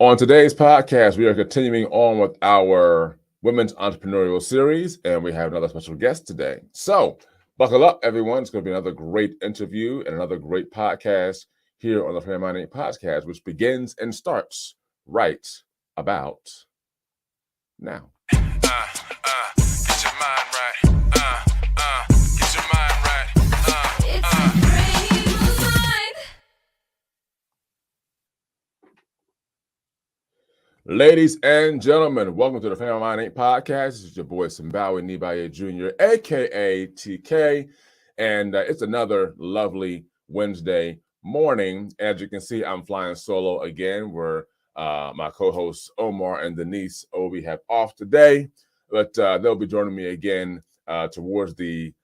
On today's podcast, we are continuing on with our Women's Entrepreneurial Series, and we have another special guest today. So, buckle up, everyone. It's going to be another great interview and another great podcast here on the Fair Minded Podcast, which begins and starts right about now. Get your mind right. Get your mind right. It's a frame of mind. Ladies and gentlemen, welcome to the Family Mind Ain't Podcast. This is your boy Simbawe Nibaye Jr., aka TK, and it's another lovely Wednesday morning. As you can see, I'm flying solo again, where my co-hosts Omar and Denise Obi have off today, but they'll be joining me again towards the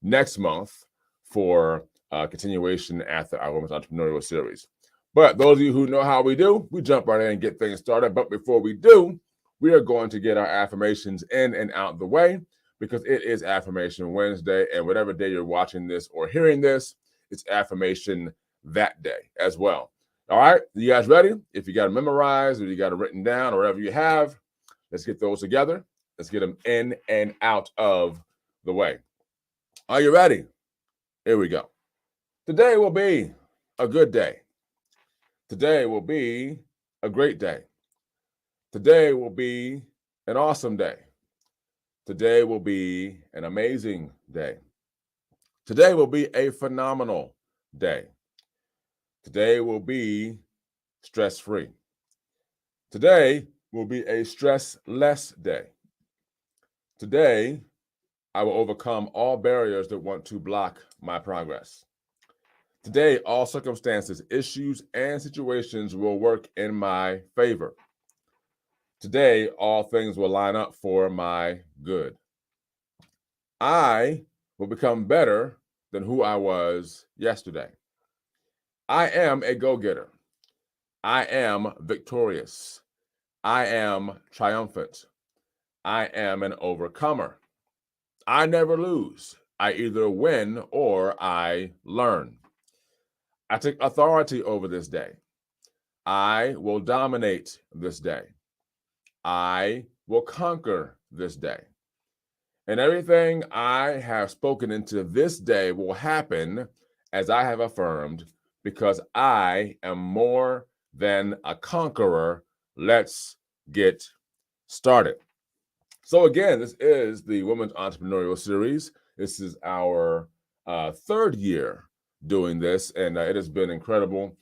next month for continuation after our Women's Entrepreneurial Series. But those of you who know how we do, we jump right in and get things started. But before we do, we are going to get our affirmations in and out the way because it is Affirmation Wednesday. And whatever day you're watching this or hearing this, it's affirmation that day as well. All right, you guys ready? If you got it memorized or you got it written down or whatever you have, let's get those together. Let's get them in and out of the way. Are you ready? Here we go. Today will be a good day. Today will be a great day. Today will be an awesome day. Today will be an amazing day. Today will be a phenomenal day. Today will be stress-free. Today will be a stress-less day. Today, I will overcome all barriers that want to block my progress. Today, all circumstances, issues, and situations will work in my favor. Today, all things will line up for my good. I will become better than who I was yesterday. I am a go-getter. I am victorious. I am triumphant. I am an overcomer. I never lose. I either win or I learn. I take authority over this day. I will dominate this day. I will conquer this day. And everything I have spoken into this day will happen as I have affirmed, because I am more than a conqueror. Let's get started. So again, this is the Women's Entrepreneurial Series. This is our third year doing this, and it has been incredible.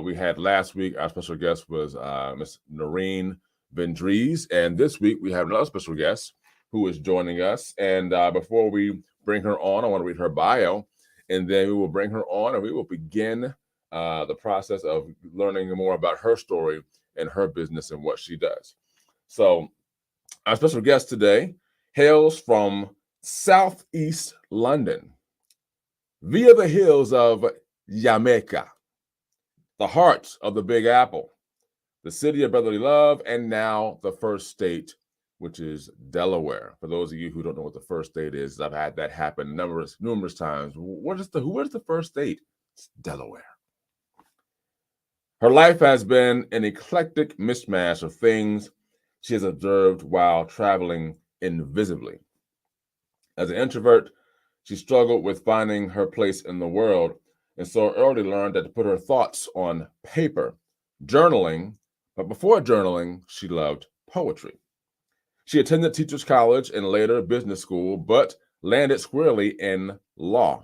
We had last week, our special guest was Miss Noreen Vendries, and this week we have another special guest who is joining us. And before we bring her on, I want to read her bio, and then we will bring her on and we will begin the process of learning more about her story and her business and what she does. So our special guest today hails from Southeast London, via the hills of Jamaica, the heart of the Big Apple, the city of brotherly love, and now the first state, which is Delaware. For those of you who don't know what the first state is, I've had that happen numerous times. What is the first state? It's Delaware. Her life has been an eclectic mishmash of things she has observed while traveling invisibly. As an introvert, she struggled with finding her place in the world, and so early learned that to put her thoughts on paper, journaling, but before journaling, she loved poetry. She attended Teachers College and later business school, but landed squarely in law,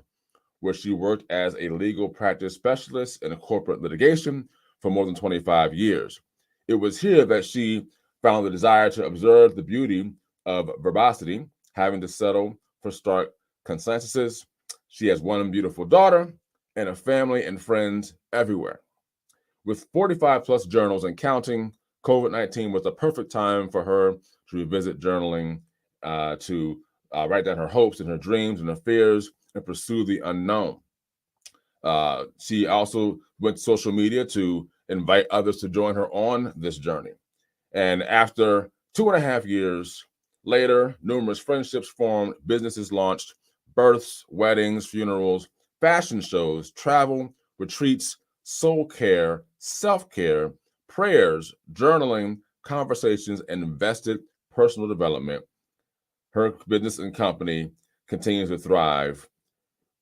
where she worked as a legal practice specialist in corporate litigation for more than 25 years. It was here that she found the desire to observe the beauty of verbosity, having to settle for stark consensuses. She has one beautiful daughter and a family and friends everywhere. With 45 plus journals and counting, COVID-19 was the perfect time for her to revisit journaling, to write down her hopes and her dreams and her fears and pursue the unknown. She also went to social media to invite others to join her on this journey. And after 2.5 years later, numerous friendships formed, businesses launched, births, weddings, funerals, fashion shows, travel, retreats, soul care, self-care, prayers, journaling, conversations, and invested personal development, her business and company continues to thrive,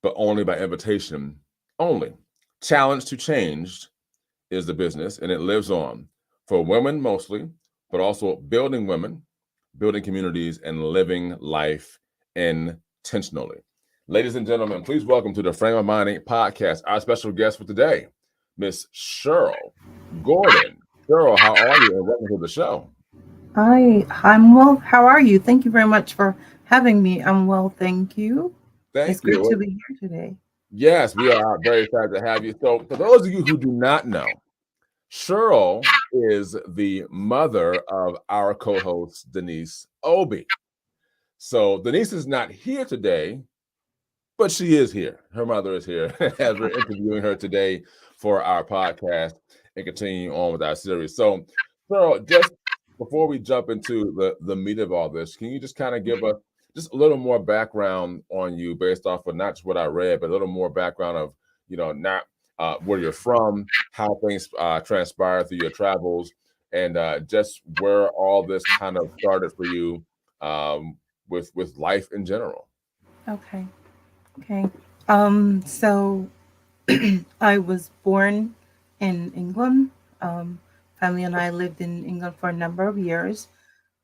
but only by invitation only. Challenge to Change is the business, and it lives on for women mostly, but also building women, building communities, and living life intentionally. Ladies and gentlemen, please welcome to the Frame of Mind Inc. podcast our special guest for today, Miss Cheryl Gordon. Cheryl, how are you? And welcome to the show. I'm well. How are you? Thank you very much for having me. I'm well, thank you. It's Thank great you. to be here today. Yes, we are very excited to have you. So, for those of you who do not know, Cheryl is the mother of our co host, Denise Obi. So, Denise is not here today, but she is here. Her mother is here as we're interviewing her today for our podcast and continuing on with our series. So, Cheryl, just before we jump into the meat of all this, can you just kind of give us just a little more background on you based off of not just what I read, but a little more background of, not where you're from, how things transpire through your travels, and just where all this kind of started for you with life in general. Okay. Okay. So I was born in England. Um, Family and I lived in England for a number of years.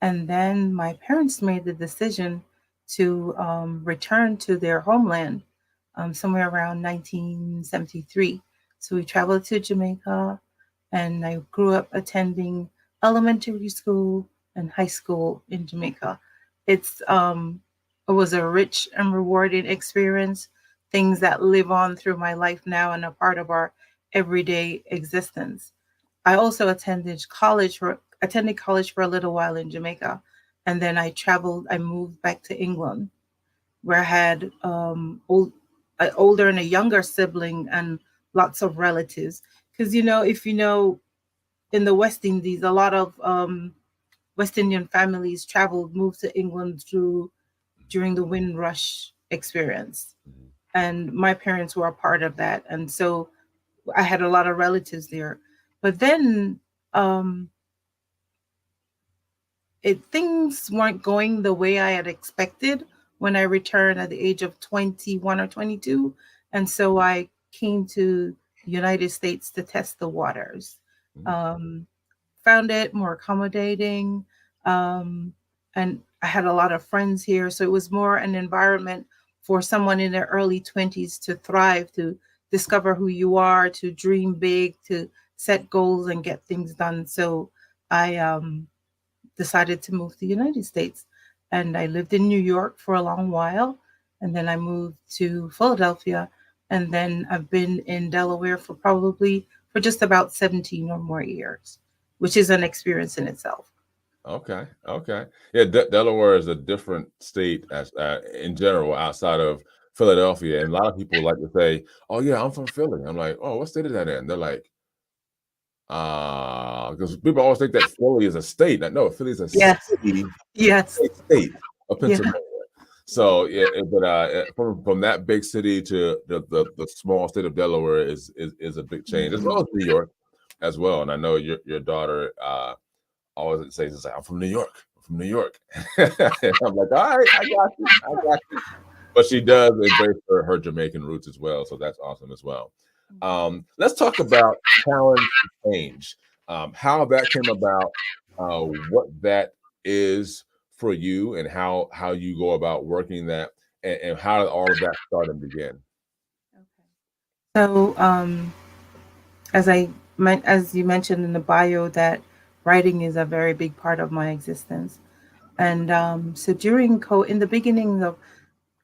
And then my parents made the decision to return to their homeland somewhere around 1973. So we traveled to Jamaica, and I grew up attending elementary school and high school in Jamaica. It's it was a rich and rewarding experience, things that live on through my life now and a part of our everyday existence. I also attended college for a little while in Jamaica, and then I traveled. I moved back to England, where I had an older and a younger sibling and lots of relatives. Because if you know, in the West Indies, a lot of West Indian families traveled, moved to England during the Windrush experience, Mhm. and my parents were a part of that, and so I had a lot of relatives there. But then um, things weren't going the way I had expected when I returned at the age of 21 or 22. And so I came to the United States to test the waters. Mhm. Um, Found it more accommodating. Um, and I had a lot of friends here. So it was more an environment for someone in their early 20s to thrive, to discover who you are, to dream big, to set goals and get things done. So I decided to move to the United States. And I lived in New York for a long while. And then I moved to Philadelphia. And then I've been in Delaware for just about 17 or more years, which is an experience in itself. Okay, okay. Yeah, Delaware is a different state as in general outside of Philadelphia, and a lot of people like to say, "Oh yeah, I'm from Philly." I'm like, "Oh, what state is that in?" They're like, because people always think that Philly is a state. Like, no, Philly is a Yes, city, yes, a state of yeah. Pennsylvania. So yeah, but from that big city to the small state of Delaware is a big change, as well as New York as well. And I know your daughter always says, it's like, I'm from New York. I'm from New York. And I'm like, all right, I got you. I got you. But she does embrace her Jamaican roots as well. So that's awesome as well. Let's talk about challenge and change, how that came about, what that is for you, and how you go about working that, and how did all of that start and begin. So, as you mentioned in the bio, that writing is a very big part of my existence. And so in the beginning of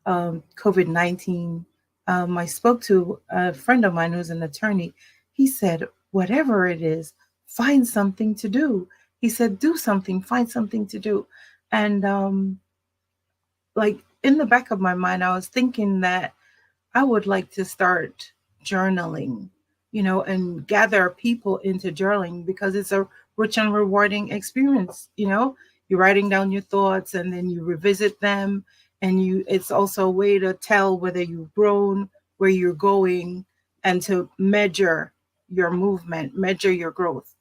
COVID-19, I spoke to a friend of mine who's an attorney. He said, whatever it is, find something to do. He said, do something, find something to do. And like in the back of my mind, I was thinking that I would like to start journaling, and gather people into journaling because it's a rich and rewarding experience. You're writing down your thoughts and then you revisit them, and it's also a way to tell whether you've grown, where you're going, and to measure your movement, measure your growth.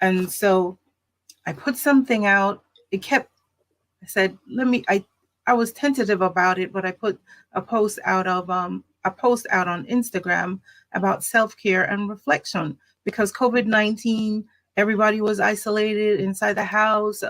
And so I put something out. It kept, I said, I was tentative about it, but I put a post out on Instagram about self-care and reflection because COVID-19, everybody was isolated inside the house.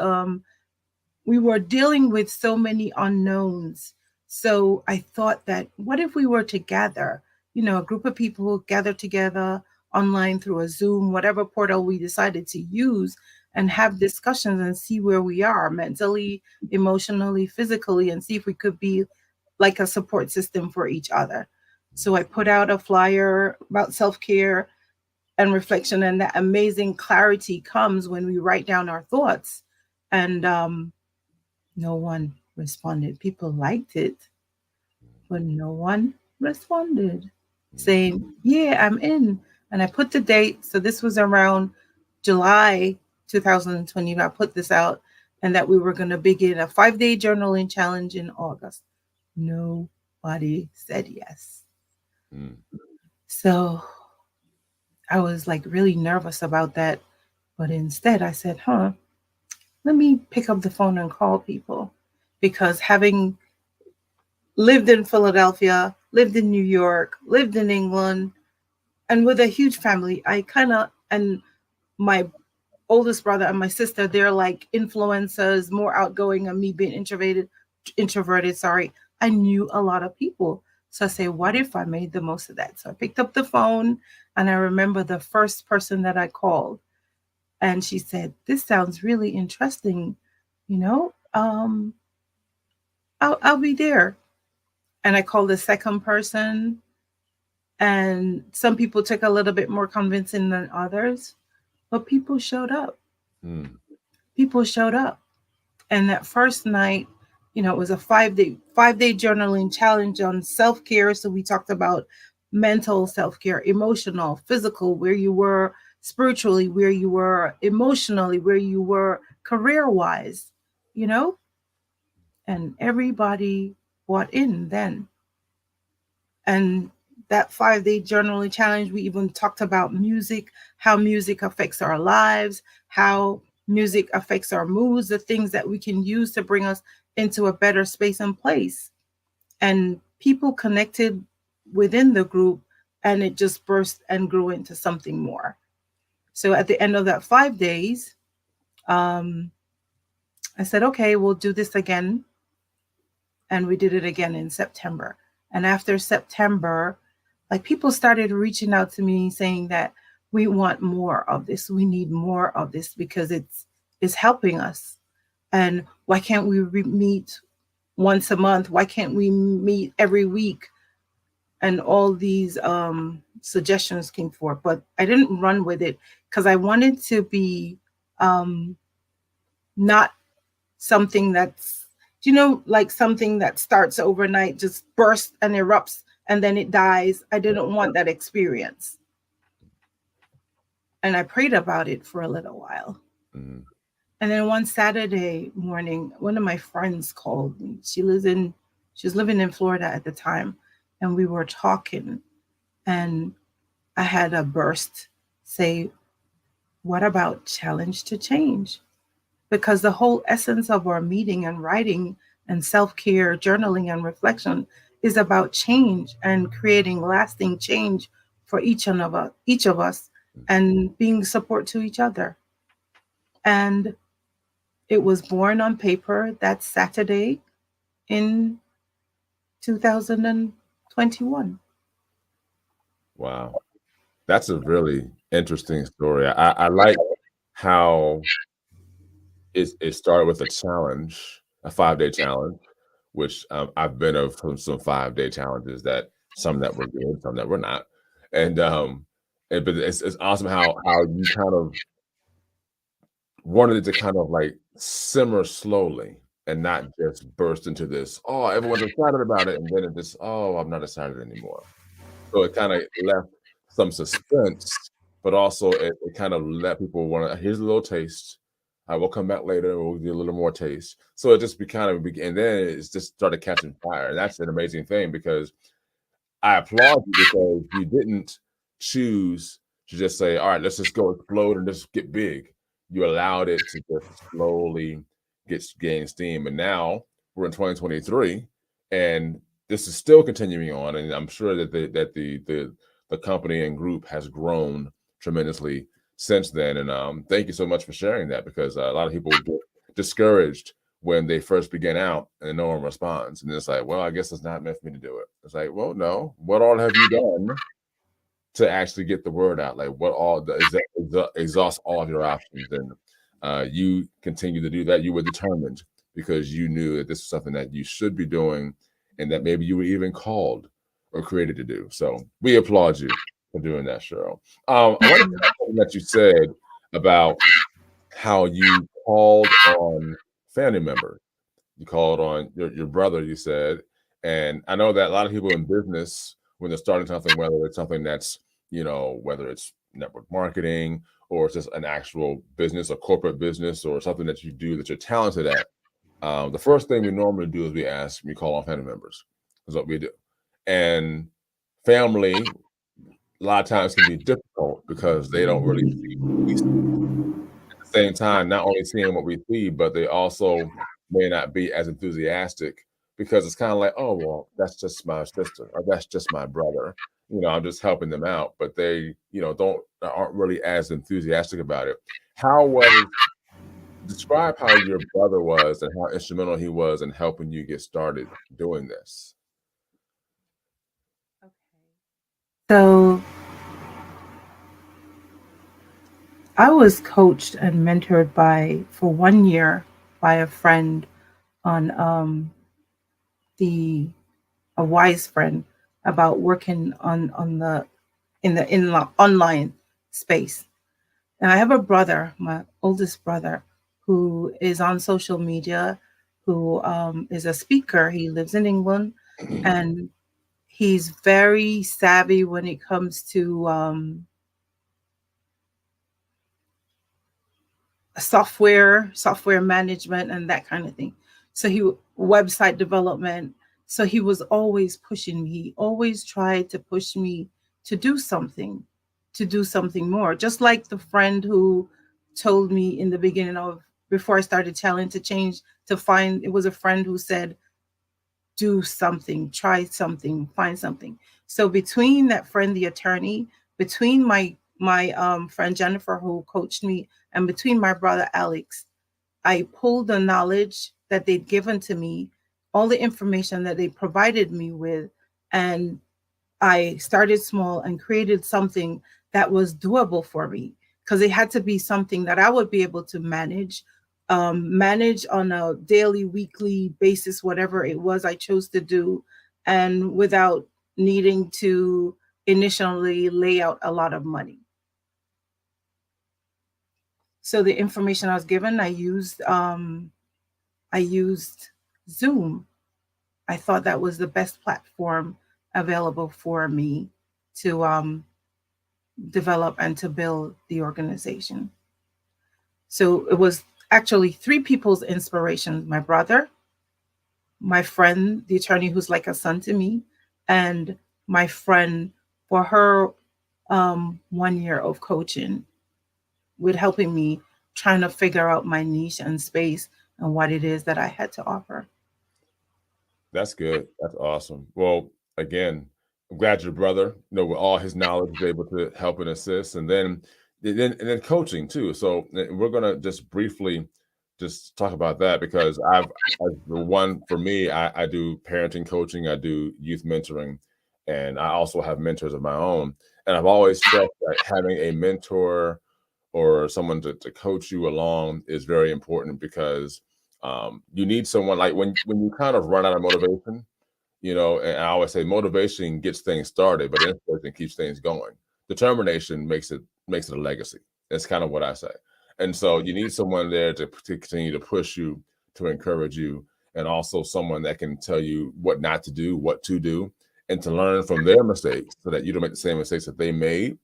We were dealing with so many unknowns. So I thought that what if we were to gather, a group of people gather together online through a Zoom, whatever portal we decided to use, and have discussions and see where we are mentally, emotionally, physically, and see if we could be like a support system for each other. So I put out a flyer about self care and reflection, and that amazing clarity comes when we write down our thoughts. And no one responded. People liked it, but no one responded saying, yeah, I'm in. And I put the date. So this was around July 2020. I put this out and that we were going to begin a 5-day journaling challenge in August. Nobody said yes. Mm. So I was like really nervous about that. But instead, I said, let me pick up the phone and call people because having lived in Philadelphia, lived in New York, lived in England, and with a huge family, and my oldest brother and my sister, they're like influencers, more outgoing than me being introverted, sorry. I knew a lot of people. So I say, what if I made the most of that? So I picked up the phone and I remember the first person that I called and she said, this sounds really interesting, you know, I'll be there. And I called the second person, and some people took a little bit more convincing than others, but people showed up. Mm. People showed up. And that first night, it was a 5-day journaling challenge on self-care. So we talked about mental self-care, emotional, physical, where you were spiritually, where you were emotionally, where you were career-wise, you know? And everybody bought in then. And that 5-day journaling challenge, we even talked about music, how music affects our lives, how music affects our moods, the things that we can use to bring us into a better space and place. And people connected within the group, and it just burst and grew into something more. So at the end of that 5 days, I said, okay, we'll do this again. And we did it again in September. And after September, like people started reaching out to me saying that we want more of this. We need more of this because it's helping us. And why can't we meet once a month? Why can't we meet every week? And all these suggestions came forth, but I didn't run with it because I wanted to be not something that's, like something that starts overnight, just bursts and erupts and then it dies. I didn't want that experience. And I prayed about it for a little while. Mm. And then one Saturday morning, one of my friends called me. She was living in Florida at the time. And we were talking. And I had a burst say, what about challenge to change? Because the whole essence of our meeting and writing and self-care, journaling and reflection is about change and creating lasting change for each of us and being support to each other. And it was born on paper that Saturday in 2021. Wow. That's a really interesting story. I like how it started with a challenge, a 5-day challenge, which I've been of some 5-day challenges that some that were good, some that were not. And but it's awesome how you kind of wanted it to kind of like simmer slowly and not just burst into this, oh, everyone's excited about it, and then it just, oh, I'm not excited anymore. So it kind of left some suspense, but also it kind of let people want to, here's a little taste. I will come back later. We'll do a little more taste. So it just and then it's just started catching fire. And that's an amazing thing because I applaud you because you didn't choose to just say, all right, let's just go explode and just get big. you allowed it to just slowly gain steam. And now we're in 2023, and this is still continuing on. And I'm sure that the company and group has grown tremendously since then. And thank you so much for sharing that, because a lot of people get discouraged when they first begin out and no one responds. And it's like, well, I guess it's not meant for me to do it. It's like, well, no, what all have you done to actually get the word out? Like, what all exhaust all of your options? And you continue to do that. You were determined because you knew that this was something that you should be doing, and that maybe you were even called or created to do. So we applaud you for doing that, Cheryl. I want to something that you said about how you called on family members. You called on your brother, you said. And I know that a lot of people in business, when they're starting something, whether it's something that's, whether it's network marketing or it's just an actual business, a corporate business, or something that you do that you're talented at, the first thing we normally do is we call on family members. Is what we do. And family, a lot of times, can be difficult because they don't really see what we see. At the same time, not only seeing what we see, but they also may not be as enthusiastic, because it's kind of like, oh, well, that's just my sister, or that's just my brother. I'm just helping them out, but they, aren't really as enthusiastic about it. Describe how your brother was and how instrumental he was in helping you get started doing this. So I was coached and mentored for 1 year by a friend on the a wise friend about working on the in the online space. And I have a brother, my oldest brother, who is on social media, who is a speaker. He lives in England, and he's very savvy when it comes to software management and that kind of thing. So he website development. So he was always pushing me. He always tried to push me to do something, more. Just like the friend who told me in the beginning of before I started telling to change to find. It was a friend who said, "Do something, try something, find something." So between that friend, the attorney, between my friend Jennifer who coached me, and between my brother Alex, I pulled the knowledge that they'd given to me, all the information that they provided me with, and I started small and created something that was doable for me, because it had to be something that I would be able to manage on a daily, weekly basis, whatever it was I chose to do, and without needing to initially lay out a lot of money. So the information I was given, I used Zoom. I thought that was the best platform available for me to develop and to build the organization. So it was actually three people's inspiration: my brother, my friend, the attorney who's like a son to me, and my friend for her 1 year of coaching with helping me trying to figure out my niche and space and what it is that I had to offer. That's good. That's awesome. Well, again, I'm glad your brother, with all his knowledge, is able to help and assist, and then coaching too. So we're gonna just briefly just talk about that, because the one for me, I do parenting coaching, I do youth mentoring, and I also have mentors of my own. And I've always felt that having a mentor or someone to coach you along is very important, because you need someone, like when you kind of run out of motivation, and I always say motivation gets things started, but inspiration keeps things going. Determination makes it a legacy. That's kind of what I say. And so you need someone there to continue to push you, to encourage you, and also someone that can tell you what not to do, what to do, and to learn from their mistakes so that you don't make the same mistakes that they made.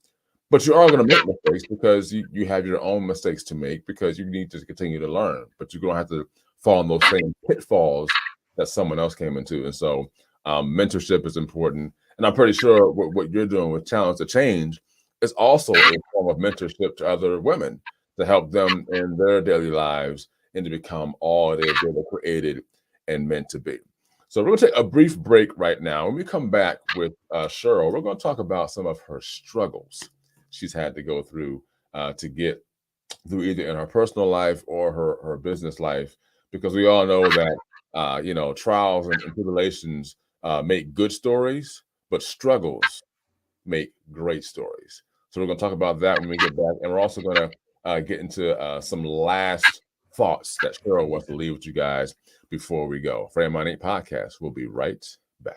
But you are going to make mistakes, because you have your own mistakes to make, because you need to continue to learn. But you're going to have to fall in those same pitfalls that someone else came into. And so mentorship is important. And I'm pretty sure what you're doing with Challenge to Change is also a form of mentorship to other women, to help them in their daily lives and to become all they were created and meant to be. So we're going to take a brief break right now. When we come back with Cheryl, we're going to talk about some of her struggles she's had to go through to get through either in her personal life or her business life, because we all know that trials and tribulations make good stories, but struggles make great stories. So we're going to talk about that when we get back, and we're also going to get into some last thoughts that Cheryl wants to leave with you guys before we go. Frame My Name Podcast. We'll be right back.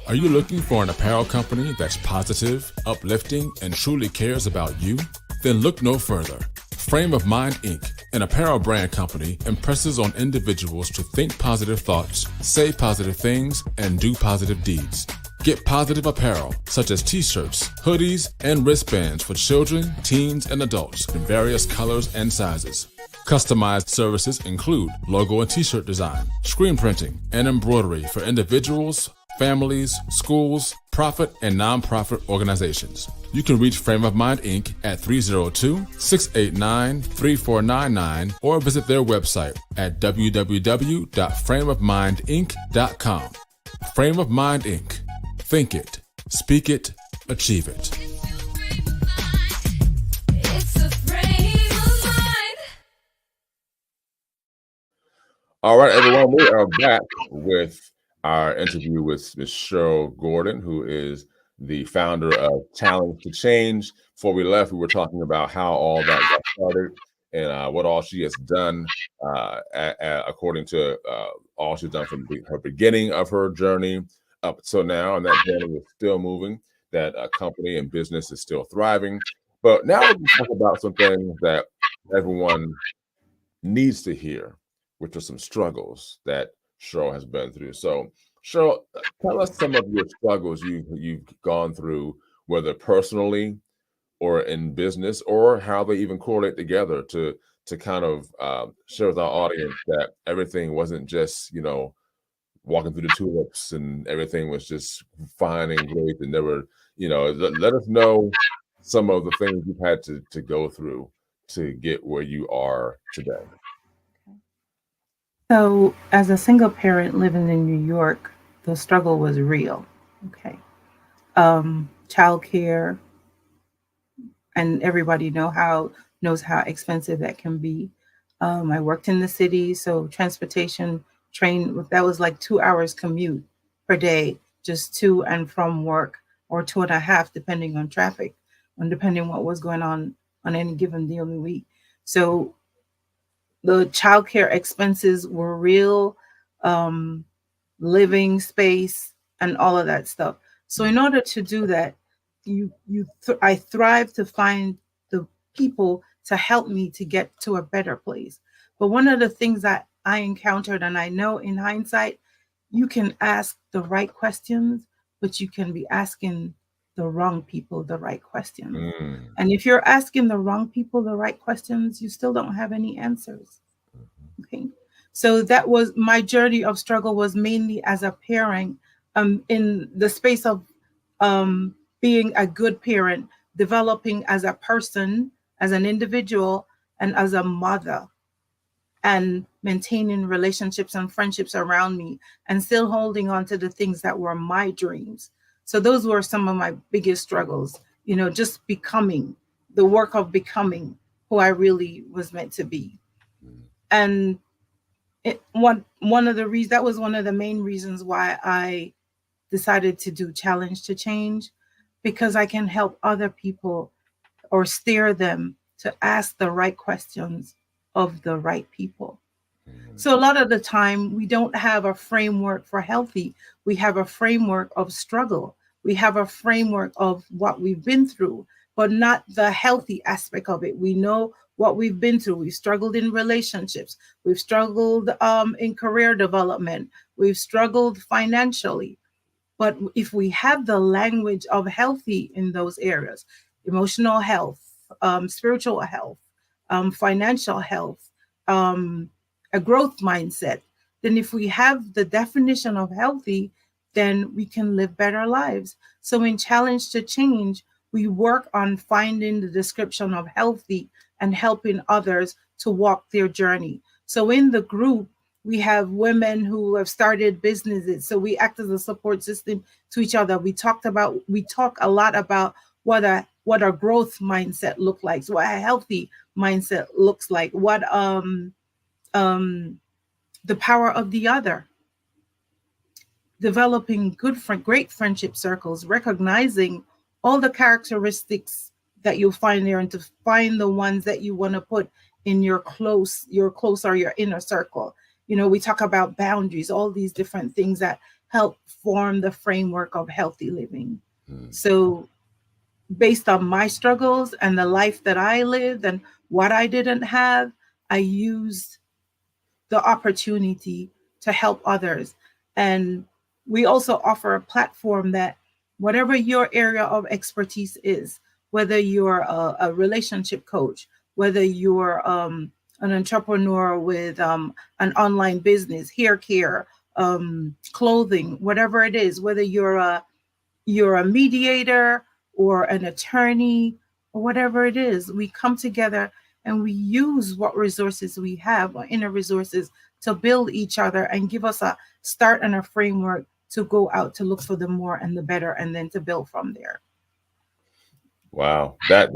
Are you looking for an apparel company that's positive, uplifting, and truly cares about you? Then look no further. Frame of Mind Inc., an apparel brand company, impresses on individuals to think positive thoughts, say positive things, and do positive deeds. Get positive apparel such as t-shirts, hoodies, and wristbands for children, teens, and adults in various colors and sizes. Customized services include logo and t-shirt design, screen printing, and embroidery for individuals, families, schools, profit, and nonprofit organizations. You can reach Frame of Mind Inc. at 302-689-3499 or visit their website at www.frameofmindinc.com. Frame of Mind Inc. Think it, speak it, achieve it. It's a frame of mind. All right, everyone, we are back with our interview with Ms. Cheryl Gordon, who is the founder of Challenge to Change. Before we left, we were talking about how all that got started and what all she has done according to all she's done from her beginning of her journey up till now, and that journey is still moving. That company and business is still thriving. But now we're going to talk about some things that everyone needs to hear, which are some struggles that Cheryl has been through. So, Cheryl, tell us some of your struggles you've gone through, whether personally or in business, or how they even correlate together to kind of share with our audience that everything wasn't just walking through the tulips and everything was just fine and great, and never let us know some of the things you've had to go through to get where you are today. So, as a single parent living in New York, the struggle was real. Okay. Childcare, and everybody knows how expensive that can be. I worked in the city, so transportation, train, that was like 2 hours commute per day, just to and from work, or 2.5, depending on traffic, and depending what was going on any given day of the week. So the childcare expenses were real, living space, and all of that stuff. So in order to do that, I thrive to find the people to help me to get to a better place. But one of the things that I encountered, and I know in hindsight, you can ask the right questions, but you can be asking the wrong people the right questions. Mm. And if you're asking the wrong people the right questions, you still don't have any answers. Okay. So that was my journey of struggle, was mainly as a parent, in the space of being a good parent, developing as a person, as an individual, and as a mother, and maintaining relationships and friendships around me, and still holding on to the things that were my dreams. So those were some of my biggest struggles, just becoming, the work of becoming who I really was meant to be. And one of the reasons, that was one of the main reasons why I decided to do Challenge to Change, because I can help other people or steer them to ask the right questions of the right people. So a lot of the time, we don't have a framework for healthy. We have a framework of struggle. We have a framework of what we've been through, but not the healthy aspect of it. We know what we've been through. We've struggled in relationships. We've struggled in career development. We've struggled financially. But if we have the language of healthy in those areas, emotional health, spiritual health, financial health, a growth mindset, then if we have the definition of healthy, then we can live better lives. So in Challenge to Change, we work on finding the description of healthy and helping others to walk their journey. So in the group, we have women who have started businesses. So we act as a support system to each other. We talk a lot about what a growth mindset look like, so what a healthy mindset looks like, what um the power of the other, developing great friendship circles, recognizing all the characteristics that you'll find there, and to find the ones that you want to put in your close or your inner circle. We talk about boundaries, all these different things that help form the framework of healthy living. Hmm. So, based on my struggles and the life that I lived and what I didn't have, I used the opportunity to help others. And we also offer a platform that, whatever your area of expertise is, whether you're a relationship coach, whether you're an entrepreneur with an online business, hair care, clothing, whatever it is, whether you're a mediator or an attorney or whatever it is, we come together and we use what resources we have, our inner resources, to build each other and give us a start and a framework to go out to look for the more and the better, and then to build from there. Wow, that's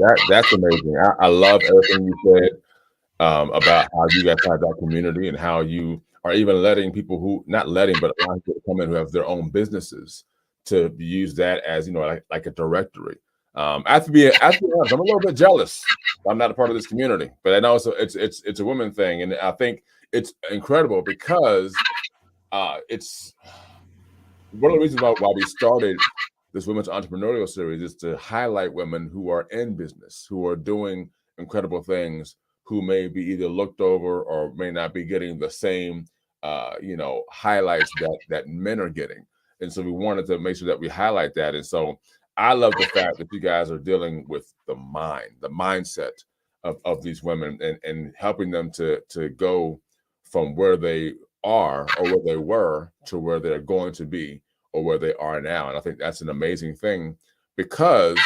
amazing. I love everything you said about how you guys have that community and how you are even letting people who not letting, but allowing people to come in who have their own businesses to use that as like a directory. I have to be honest, I'm a little bit jealous. I'm not a part of this community, but I know it's a women thing, and I think it's incredible because it's one of the reasons why we started this women's entrepreneurial series is to highlight women who are in business, who are doing incredible things, who may be either looked over or may not be getting the same, highlights that men are getting. And so we wanted to make sure that we highlight that. And so I love the fact that you guys are dealing with the mindset of these women, and helping them to go from where they are or where they were to where they're going to be or where they are now. And I think that's an amazing thing because,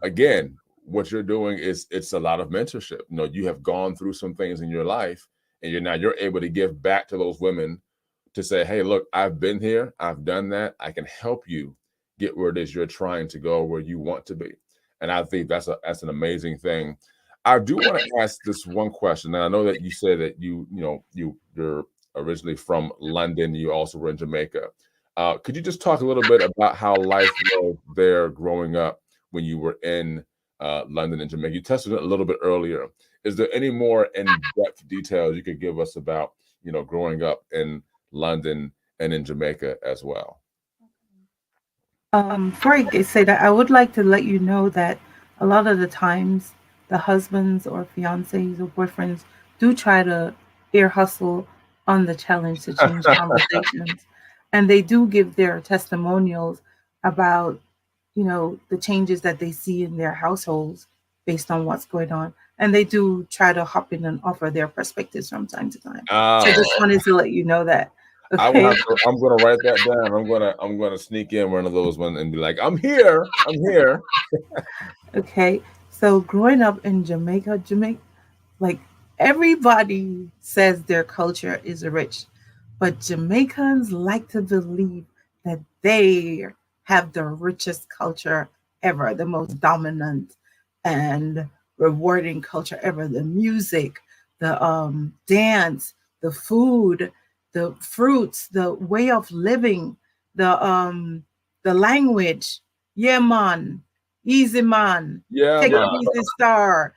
again, what you're doing is it's a lot of mentorship. You have gone through some things in your life, and you're able to give back to those women to say, hey, look, I've been here, I've done that, I can help you get where it is you're trying to go, where you want to be. And I think that's an amazing thing. I do want to ask this one question, and I know that you said that you're originally from London. You also were in Jamaica. Could you just talk a little bit about how life was there growing up when you were in London and Jamaica? You touched on it a little bit earlier. Is there any more in-depth details you could give us about growing up in London and in Jamaica as well? Before I say that, I would like to let you know that a lot of the times the husbands or fiancés or boyfriends do try to ear hustle on the challenge to change conversations. And they do give their testimonials about, the changes that they see in their households based on what's going on. And they do try to hop in and offer their perspectives from time to time. So I just Oh, wanted to let you know that. I will Okay. have to. I'm gonna write that down. I'm gonna sneak in one of those ones and be like, I'm here. I'm here. Okay. So growing up in Jamaica, like, everybody says their culture is rich, but Jamaicans like to believe that they have the richest culture ever, the most dominant and rewarding culture ever. The music, the dance, the food, the fruits, the way of living, the language. Yeah, man, easy man, Yeah, take it man. easy, star.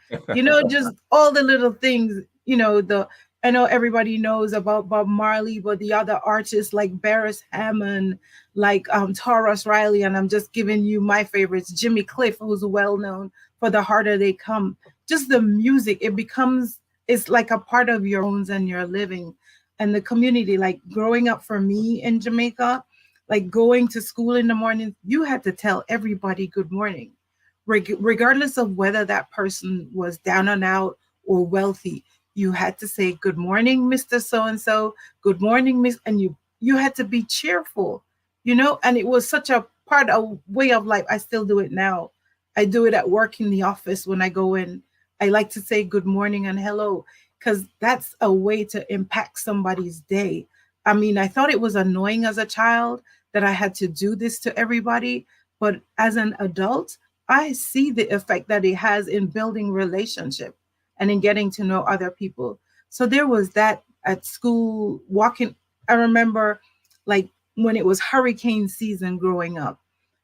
Just all the little things. The I know everybody knows about Bob Marley, but the other artists like Barris Hammond, like Taurus Riley, and I'm just giving you my favorites. Jimmy Cliff, who's well known for The Harder They Come. Just the music, it's like a part of your bones and your living, and the community. Like growing up for me in Jamaica, like going to school in the morning, you had to tell everybody good morning, regardless of whether that person was down and out or wealthy. You had to say good morning, Mr. So and so, good morning, Miss, and you had to be cheerful, and it was such a way of life. I still do it now. I do it at work in the office when I go in, I like to say good morning and hello because that's a way to impact somebody's day. I mean, I thought it was annoying as a child that I had to do this to everybody, but as an adult, I see the effect that it has in building relationship and in getting to know other people. So there was that at school walking. I remember like when it was hurricane season growing up,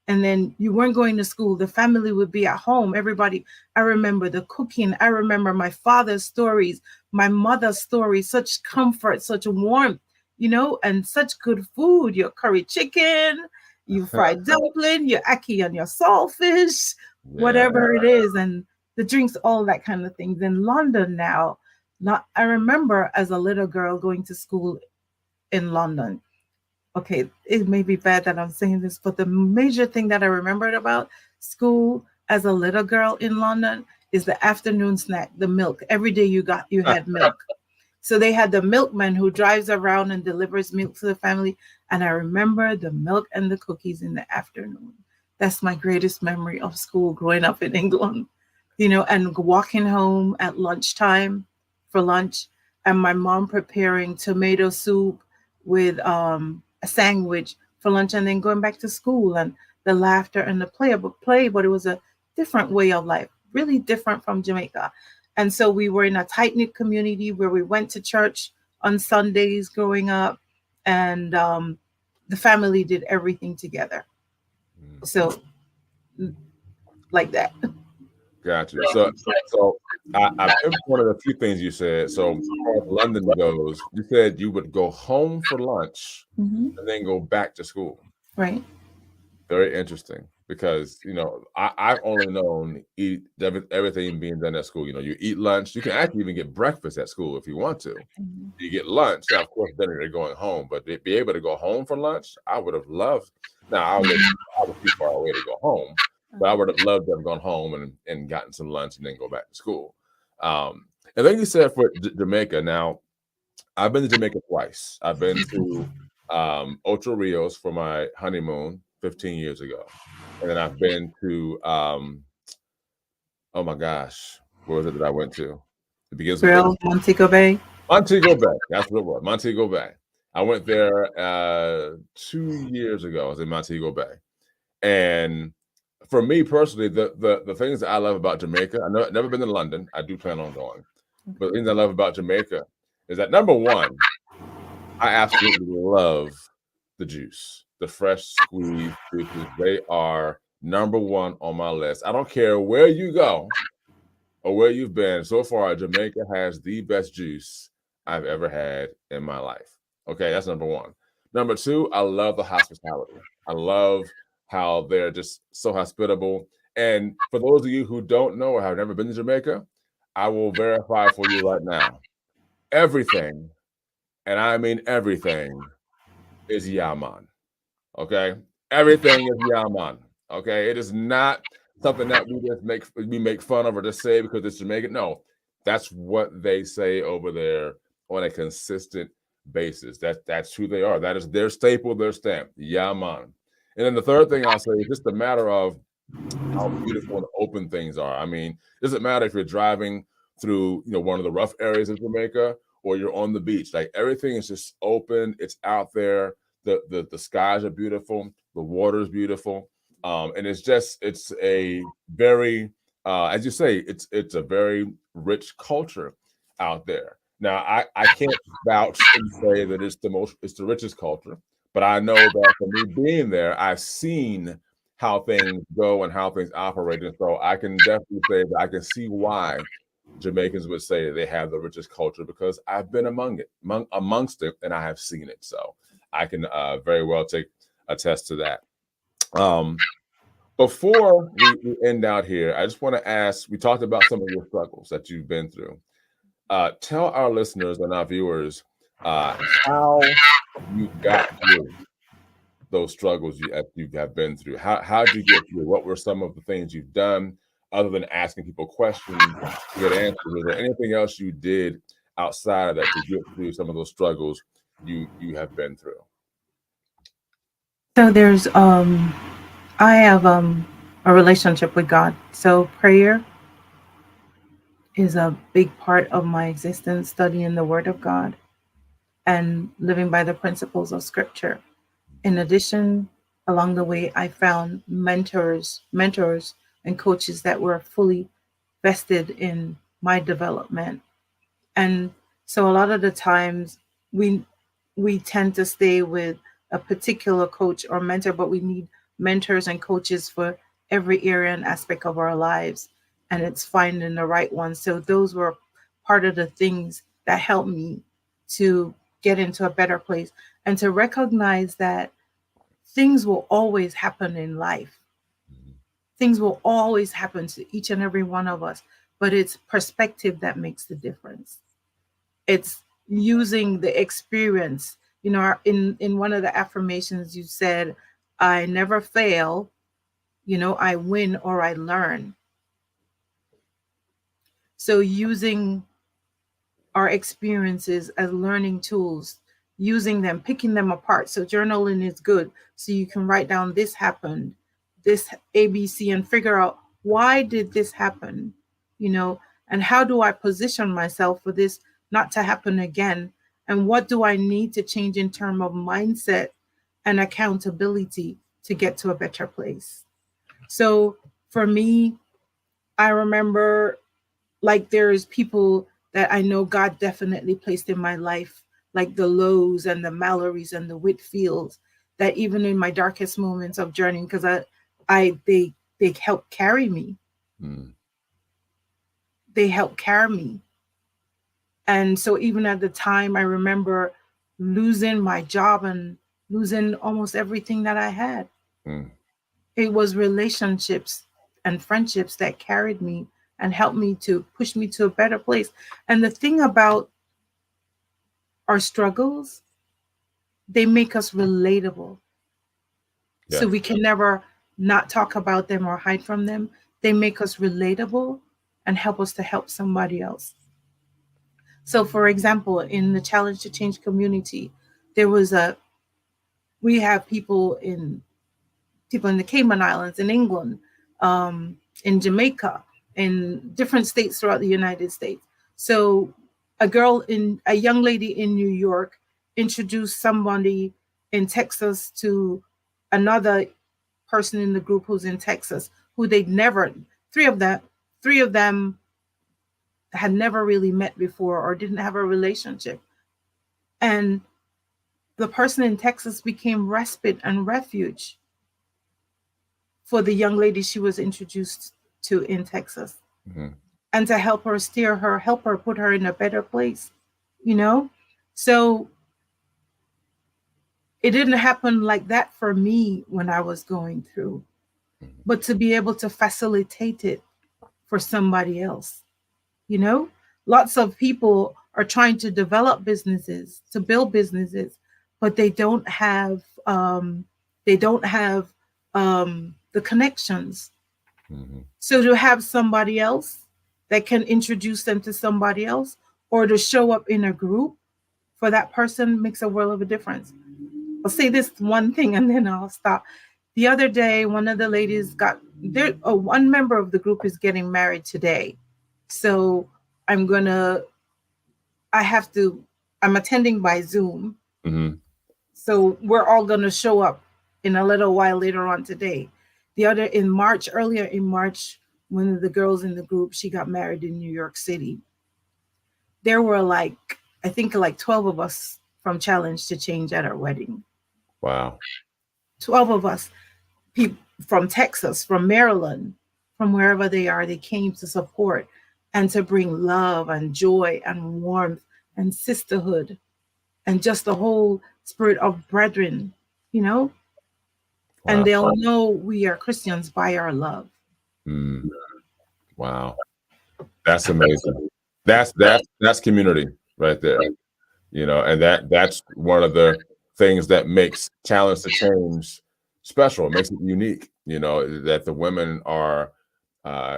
and then you weren't going to school, the family would be at home, everybody. I remember the cooking, I remember my father's stories, my mother's stories, such comfort, such warmth, and such good food, your curry chicken, you fried dumpling, your ackee and your saltfish, Yeah. whatever it is, and the drinks, all that kind of things. In London now, not I remember as a little girl going to school in London. Okay, it may be bad that I'm saying this, but the major thing that I remembered about school as a little girl in London is the afternoon snack, the milk. Every day you had milk. So they had the milkman who drives around and delivers milk to the family. And I remember the milk and the cookies in the afternoon. That's my greatest memory of school growing up in England, and walking home at lunchtime for lunch, and my mom preparing tomato soup with a sandwich for lunch, and then going back to school, and the laughter and the play, but it was a different way of life, really different from Jamaica. And so we were in a tight knit community where we went to church on Sundays growing up, and the family did everything together. Mm. So, like that. Got you. So I pinpointed a few things you said. So as far as London goes, you said you would go home for lunch Hmm. and then go back to school. Right. Very interesting because I've only known eat everything being done at school. You eat lunch. You can actually even get breakfast at school if you want to. Mhm. You get lunch. Now, of course, then you're going home, but to be able to go home for lunch, I would have loved. Now, I was too far away to go home, but I would have loved to have gone home and gotten some lunch and then go back to school. Um, and then you said for Jamaica. Now, I've been to Jamaica twice. I've been to Ocho Rios for my honeymoon 15 years ago, and then I've been to oh my gosh, where was it that I went to? It begins with H. Grill, Montego Bay. Montego Bay. That's what it was. Montego Bay. I went there 2 years ago. I was in Montego Bay, and for me personally, the things that I love about Jamaica, I've never been to London. I do plan on going, but the things I love about Jamaica is that number one, I absolutely love the juice, the fresh squeezed juices. They are number one on my list. I don't care where you go or where you've been. So far, Jamaica has the best juice I've ever had in my life. Okay, that's number one. Number two, I love the hospitality. I love how they're just so hospitable. And for those of you who don't know or have never been to Jamaica, I will verify for you right now. Everything, and I mean everything, is Yaman. Okay, everything is Yaman. Okay, it is not something that we make fun of or just say because it's Jamaican. No, that's what they say over there on a consistent basis. That's who they are. That is their staple, their stamp. Yaman. And then the third thing I'll say is just a matter of how beautiful and open things are. I mean, it doesn't matter if you're driving through, one of the rough areas of Jamaica or you're on the beach. Like everything is just open. It's out there. The skies are beautiful. The water is beautiful. And it's a very, as you say, it's a very rich culture out there. Now, I can't vouch and say that it's the richest culture, but I know that for me being there, I've seen how things go and how things operate. And so I can definitely say that I can see why Jamaicans would say they have the richest culture because I've been amongst it, and I have seen it. So I can very well attest to that. Um, before we end out here, I just want to ask, we talked about some of your struggles that you've been through. Tell our listeners and our viewers how you got through those struggles you have been through. How'd you get through? What were some of the things you've done other than asking people questions to get answers? Was there anything else you did outside of that to get through some of those struggles you have been through? So I have a relationship with God. So prayer is a big part of my existence, studying the Word of God and living by the principles of Scripture. In addition, along the way, I found mentors, and coaches that were fully vested in my development. And so a lot of the times we we tend to stay with a particular coach or mentor, but we need mentors and coaches for every area and aspect of our lives. And it's finding the right one. So those were part of the things that helped me to get into a better place and to recognize that things will always happen in life. Things will always happen to each and every one of us, but it's perspective that makes the difference. It's using the experience. You know, in one of the affirmations you said, I never fail, I win or I learn. So using our experiences as learning tools, using them, picking them apart. So journaling is good. So you can write down this happened, this ABC, and figure out why did this happen, you know, and how do I position myself for this not to happen again? And what do I need to change in terms of mindset and accountability to get to a better place? So for me, I remember, like, there's people that I know God definitely placed in my life, like the Lows and the Mallorys and the Whitfields, that even in my darkest moments of journeying, because they help carry me. Mm. They help carry me. And so even at the time, I remember losing my job and losing almost everything that I had. Mm. It was relationships and friendships that carried me and helped me to push me to a better place. And the thing about our struggles, they make us relatable. Yeah. So we can never not talk about them or hide from them. They make us relatable and help us to help somebody else. So for example, in the Challenge to Change community, there was a we have people in the Cayman Islands, in England, in Jamaica, in different states throughout the United States. So a young lady in New York introduced somebody in Texas to another person in the group who's in Texas, who they'd never, three of them, three of them had never really met before or didn't have a relationship. And the person in Texas became respite and refuge for the young lady she was introduced to in Texas, Mhm. and to help her steer her, help her put her in a better place, you know? So it didn't happen like that for me when I was going through, but to be able to facilitate it for somebody else, you know? Lots of people are trying to develop businesses, to build businesses, but they don't have the connections. Mhm. So to have somebody else that can introduce them to somebody else, or to show up in a group for that person, makes a world of a difference. I'll say this one thing and then I'll stop. The other day, one of the ladies got there. Oh, one member of the group is getting married today. So I'm gonna, I have to, I'm attending by Zoom. Mhm. So we're all gonna show up in a little while later on today. Earlier in March, one of the girls in the group, she got married in New York City. There were I think like 12 of us from Challenge to Change at her wedding. Wow. 12 of us, people from Texas, from Maryland, from wherever they are, they came to support and to bring love and joy and warmth and sisterhood and just the whole spirit of brethren, you know? And Wow. they'll know we are Christians by our love. Mm. Wow. That's amazing. That's community right there. And that's one of the things that makes Challenge to Change special. It makes it unique, that the women are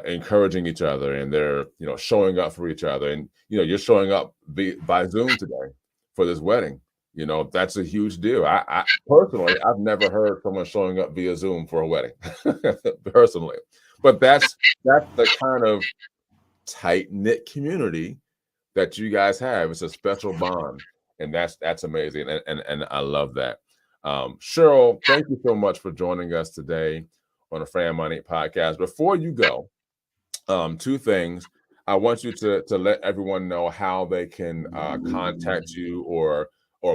encouraging each other, and they're showing up for each other. And you're showing up by Zoom today for this wedding. That's a huge deal. I personally, I've never heard someone showing up via Zoom for a wedding personally, but that's the kind of tight-knit community that you guys have. It's a special bond, and that's amazing, and I love that. Cheryl, thank you so much for joining us today on the Frame Money podcast. Before you go, two things. I want you to let everyone know how they can contact you or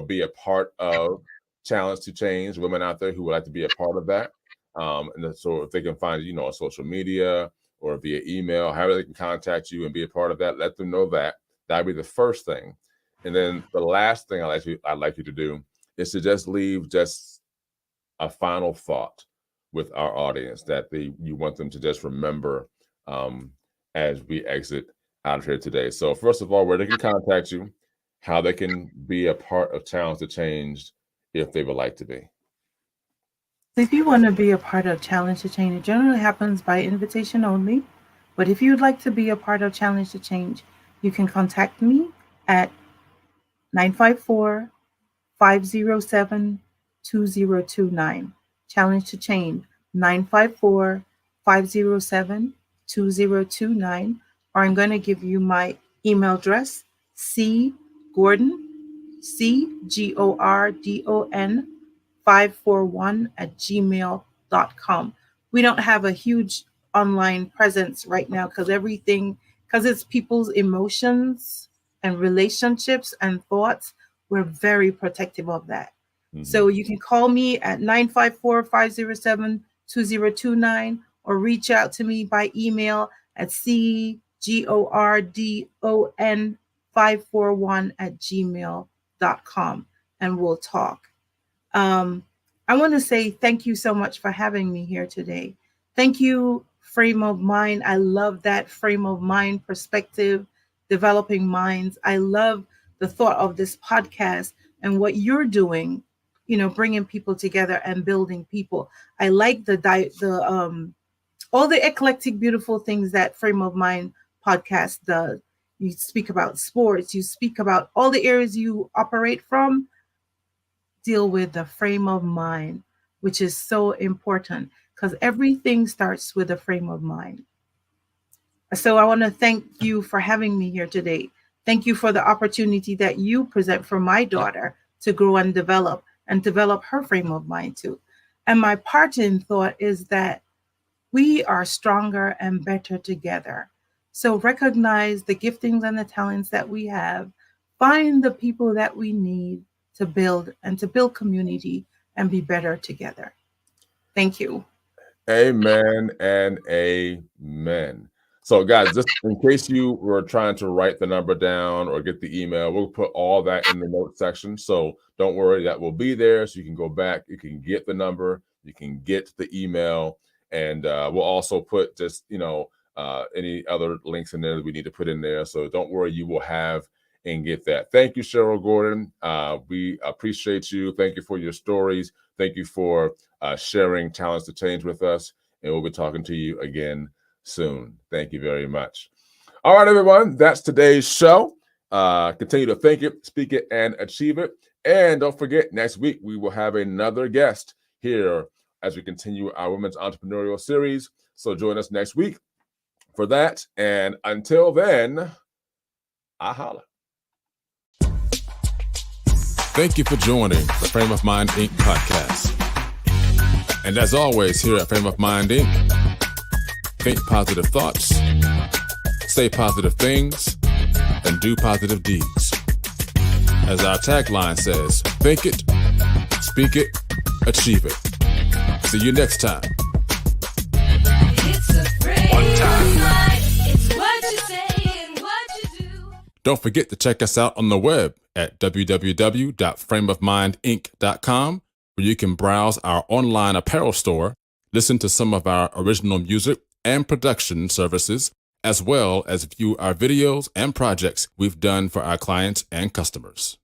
be a part of Challenge to Change. Women out there who would like to be a part of that, and so if they can find you on social media or via email, however they can contact you and be a part of that, let them know that. That'd be the first thing, and then the last thing I'd like you to do is to just leave just a final thought with our audience that you want them to just remember as we exit out of here today. So first of all, where they can contact you, how they can be a part of Challenge to Change if they would like to be. If you want to be a part of Challenge to Change, it generally happens by invitation only. But if you'd like to be a part of Challenge to Change, you can contact me at 954-507-2029. Challenge to Change, 954-507-2029. Or I'm going to give you my email address, cgordon, CGORDON 541@gmail.com. We don't have a huge online presence right now because it's people's emotions and relationships and thoughts. We're very protective of that. So you can call me at 954-507-2029 or reach out to me by email at cgordon541@gmail.com and we'll talk. I want to say thank you so much for having me here today. Thank you, Frame of Mind. I love that frame of mind perspective, developing minds. I love the thought of this podcast and what you're doing, bringing people together and building people. I like all the eclectic, beautiful things that Frame of Mind podcast does. You speak about sports, you speak about all the areas you operate from. Deal with the frame of mind, which is so important because everything starts with a frame of mind. So I want to thank you for having me here today. Thank you for the opportunity that you present for my daughter to grow and develop her frame of mind too. And my parting thought is that we are stronger and better together. So recognize the giftings and the talents that we have. Find the people that we need to build community and be better together. Thank you. Amen and amen. So guys, just in case you were trying to write the number down or get the email, we'll put all that in the notes section. So don't worry, that will be there. So you can go back, you can get the number, you can get the email, and we'll also put just, any other links in there that we need to put in there. So don't worry, you will have and get that. Thank you, Cheryl Gordon. We appreciate you. Thank you for your stories. Thank you for sharing Challenge to Change with us. And we'll be talking to you again soon. Thank you very much. All right, everyone. That's today's show. Continue to think it, speak it, and achieve it. And don't forget, next week, we will have another guest here as we continue our Women's Entrepreneurial Series. So join us next week for that. And until then, I holla. Thank you for joining the Frame of Mind Inc. podcast. And as always, here at Frame of Mind Inc., think positive thoughts, say positive things, and do positive deeds. As our tagline says, think it, speak it, achieve it. See you next time. It's a frame of mind. It's what you say and what you do. Don't forget to check us out on the web at www.frameofmindinc.com, where you can browse our online apparel store, listen to some of our original music and production services, as well as view our videos and projects we've done for our clients and customers.